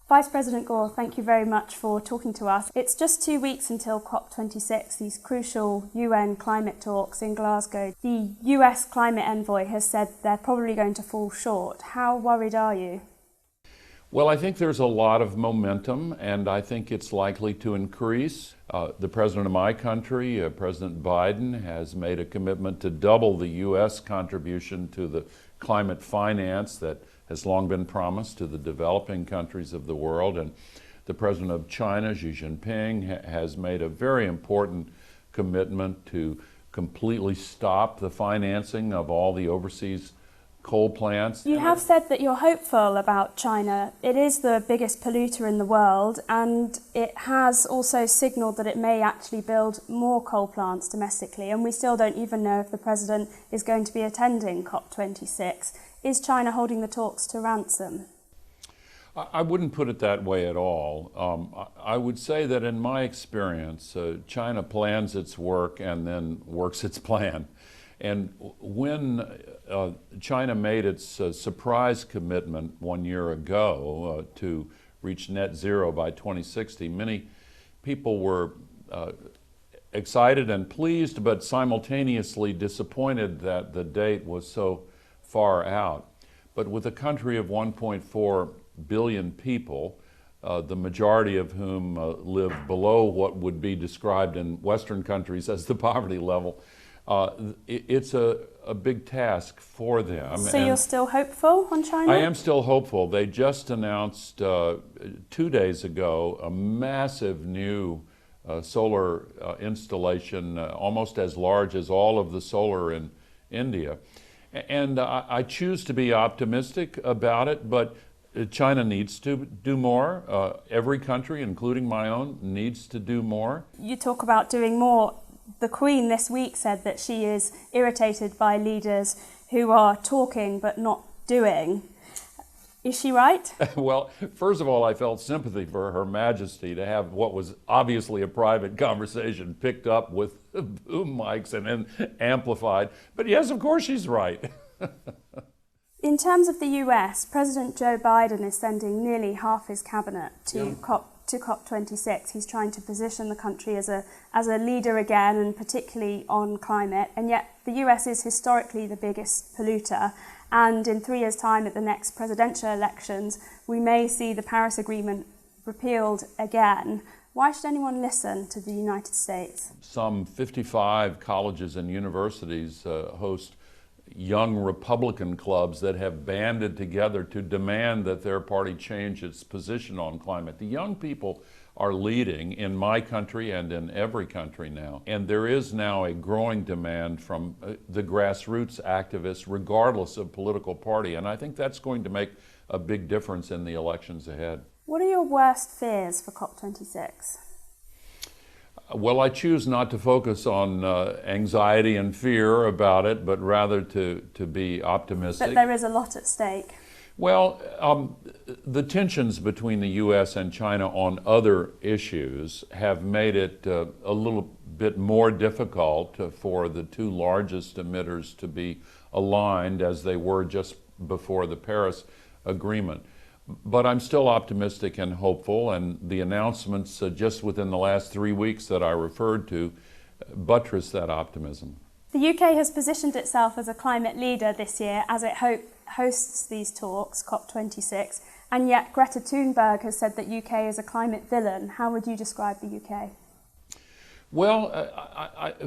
Vice President Gore, thank you very much for talking to us. It's just 2 weeks until COP26, these crucial UN climate talks in Glasgow. The US climate envoy has said they're probably going to fall short. How worried are you? Well, I think there's a lot of momentum, and I think it's likely to increase. The president of my country, President Biden, has made a commitment to double the U.S. contribution to the climate finance that has long been promised to the developing countries of the world. And the president of China, Xi Jinping, has made a very important commitment to completely stop the financing of all the overseas coal plants. You have said that you're hopeful about China. It is the biggest polluter in the world, and it has also signalled that it may actually build more coal plants domestically, and we still don't even know if the president is going to be attending COP26. Is China holding the talks to ransom? I wouldn't put it that way at all. I would say that in my experience, China plans its work and then works its plan. And when China made its surprise commitment 1 year ago to reach net zero by 2060, many people were excited and pleased, but simultaneously disappointed that the date was so far out. But with a country of 1.4 billion people, the majority of whom live below what would be described in Western countries as the poverty level, it's a big task for them. So you're still hopeful on China? I am still hopeful. They just announced 2 days ago a massive new solar installation, almost as large as all of the solar in India. And I choose to be optimistic about it, but China needs to do more. Every country, including my own, needs to do more. You talk about doing more. The Queen this week said that she is irritated by leaders who are talking but not doing. Is she right? Well, first of all, I felt sympathy for Her Majesty to have what was obviously a private conversation picked up with boom mics and then amplified. But yes, of course she's right. In terms of the US, President Joe Biden is sending nearly half his cabinet to COP26. He's trying to position the country as a leader again, and particularly on climate. And yet the US is historically the biggest polluter. And in 3 years' time at the next presidential elections, we may see the Paris Agreement repealed again. Why should anyone listen to the United States? Some 55 colleges and universities host young Republican clubs that have banded together to demand that their party change its position on climate. The young people are leading in my country and in every country now. And there is now a growing demand from the grassroots activists, regardless of political party. And I think that's going to make a big difference in the elections ahead. What are your worst fears for COP26? Well, I choose not to focus on anxiety and fear about it, but rather to be optimistic. But there is a lot at stake. Well, the tensions between the U.S. and China on other issues have made it a little bit more difficult for the two largest emitters to be aligned as they were just before the Paris Agreement. But I'm still optimistic and hopeful, and the announcements just within the last 3 weeks that I referred to buttress that optimism. The UK has positioned itself as a climate leader this year as it hosts these talks, COP26, and yet Greta Thunberg has said that UK is a climate villain. How would you describe the UK? Well,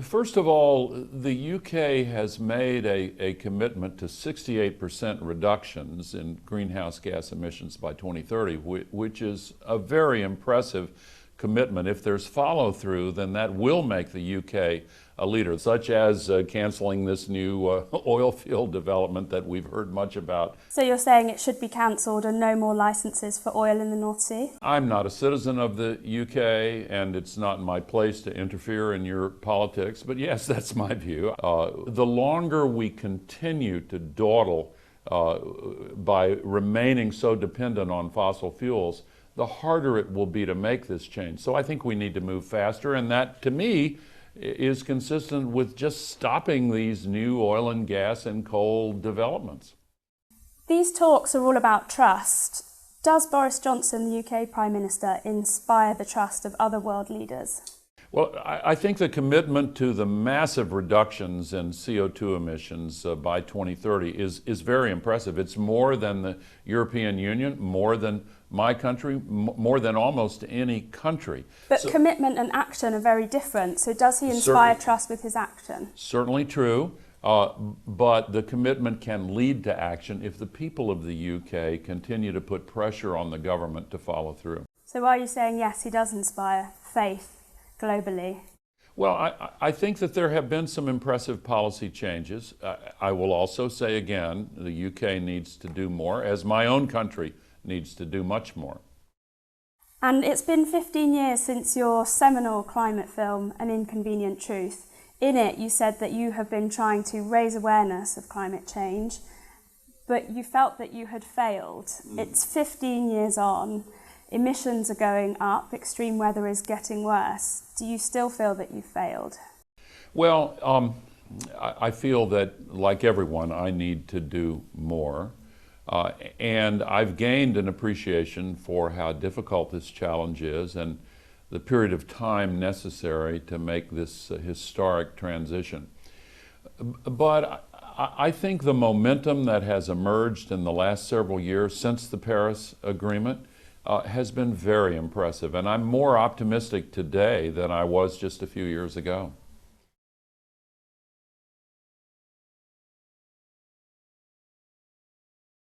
first of all, the UK has made a commitment to 68% reductions in greenhouse gas emissions by 2030, which is a very impressive commitment. If there's follow-through, then that will make the UK a leader, such as canceling this new oil field development that we've heard much about. So you're saying it should be cancelled and no more licenses for oil in the North Sea? I'm not a citizen of the UK, and it's not my place to interfere in your politics, but yes, that's my view. The longer we continue to dawdle by remaining so dependent on fossil fuels, the harder it will be to make this change. So I think we need to move faster, and that, to me, is consistent with just stopping these new oil and gas and coal developments. These talks are all about trust. Does Boris Johnson, the UK Prime Minister, inspire the trust of other world leaders? Well, I think the commitment to the massive reductions in CO2 emissions by 2030 is very impressive. It's more than the European Union, more than my country, more than almost any country. But commitment and action are very different. So does he inspire trust with his action? Certainly true. But the commitment can lead to action if the people of the UK continue to put pressure on the government to follow through. So are you saying, yes, he does inspire faith globally? Well, I think that there have been some impressive policy changes. I will also say again, the UK needs to do more, as my own country needs to do much more. And it's been 15 years since your seminal climate film, An Inconvenient Truth. In it, you said that you have been trying to raise awareness of climate change, but you felt that you had failed. It's 15 years on. Emissions are going up, extreme weather is getting worse. Do you still feel that you failed? Well, I feel that, like everyone, I need to do more. And I've gained an appreciation for how difficult this challenge is and the period of time necessary to make this historic transition. But I think the momentum that has emerged in the last several years since the Paris Agreement has been very impressive, and I'm more optimistic today than I was just a few years ago.